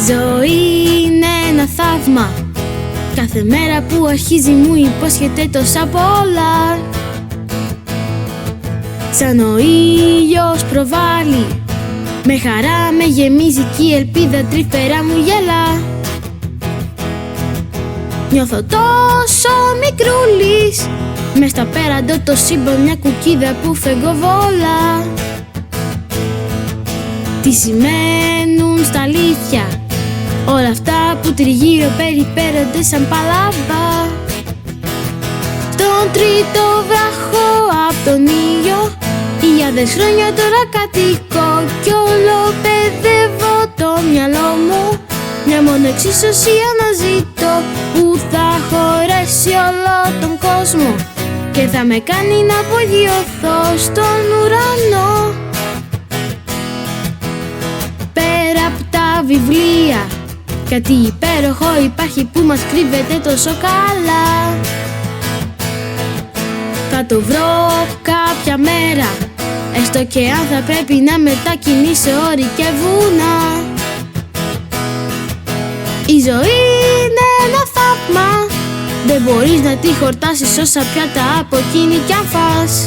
ζωή είναι ένα θαύμα. Κάθε μέρα που αρχίζει μου υπόσχεται τόσα πολλά. Σαν ο ήλιος προβάλλει, με χαρά με γεμίζει κι η ελπίδα τρυφερά μου γελά. Νιώθω τόσο μικρούλης, μες στα πέραντο το σύμπαν μια κουκίδα που φεγγοβόλα. Τι σημαίνουν στα αλήθεια όλα αυτά που τριγύρω περιπέρονται σαν παλάβα. Στον τρίτο βράχο απ' τον ήλιο, χιλιάδες χρόνια τώρα κατοικώ κι όλο παιδεύω το μυαλό μου. Μια μόνο εξίσωση αναζητώ που θα χωρέσει όλο τον κόσμο και θα με κάνει να απογειωθώ στον ουρανό. Πέρα απ' τα βιβλία κάτι υπέροχο υπάρχει που μας κρύβεται τόσο καλά. Θα το βρω κάποια μέρα, έστω και αν θα πρέπει να μετακινεί σε όρη και βουνά. Η ζωή είναι ένα θαύμα, δεν μπορείς να τη χορτάσεις όσα πιάτα από εκείνη κι αν φας.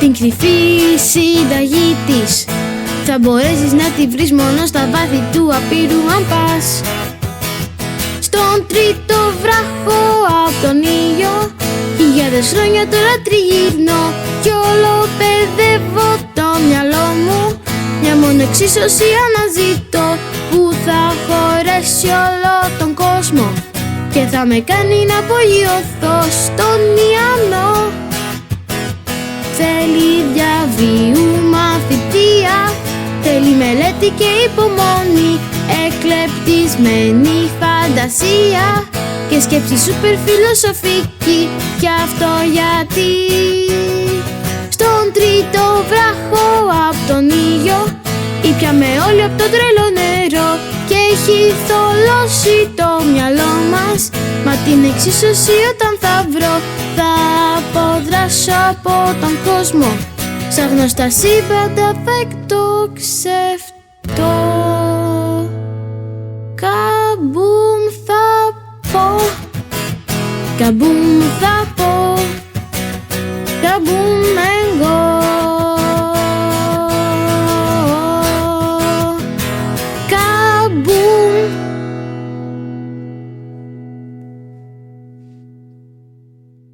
Την κρυφή συνταγή της θα μπορέσεις να τη βρεις μόνο στα βάθη του απείρου αν πας. Στον τρίτο βράχο απ' τον ήλιο, χιλιάδες χρόνια τώρα τριγυρνώ κι όλο παιδεύω το μυαλό μου. Μια μόνο εξίσωση αναζητώ που θα χωρέσει όλο τον κόσμο και θα με κάνει να απογειωθώ στον ουρανό. Θέλει διαβίου μαθητεία, θέλει μελέτη και υπομονή, εκλεπτισμένη φαντασία και σκέψη σούπερ φιλοσοφική. Κι αυτό γιατί στον τρίτο βράχο απ' τον ήλιο ήπιαμε όλοι απ' το τρελό νερό και έχει θολώσει το μυαλό μας. Μα την εξίσωση όταν θα βρω θα αποδράσω από τον κόσμο, σαν γνωστά σύμπαντα θα εκτοξευτώ. Καμπουμ θα πω, καμπουμ θα πω.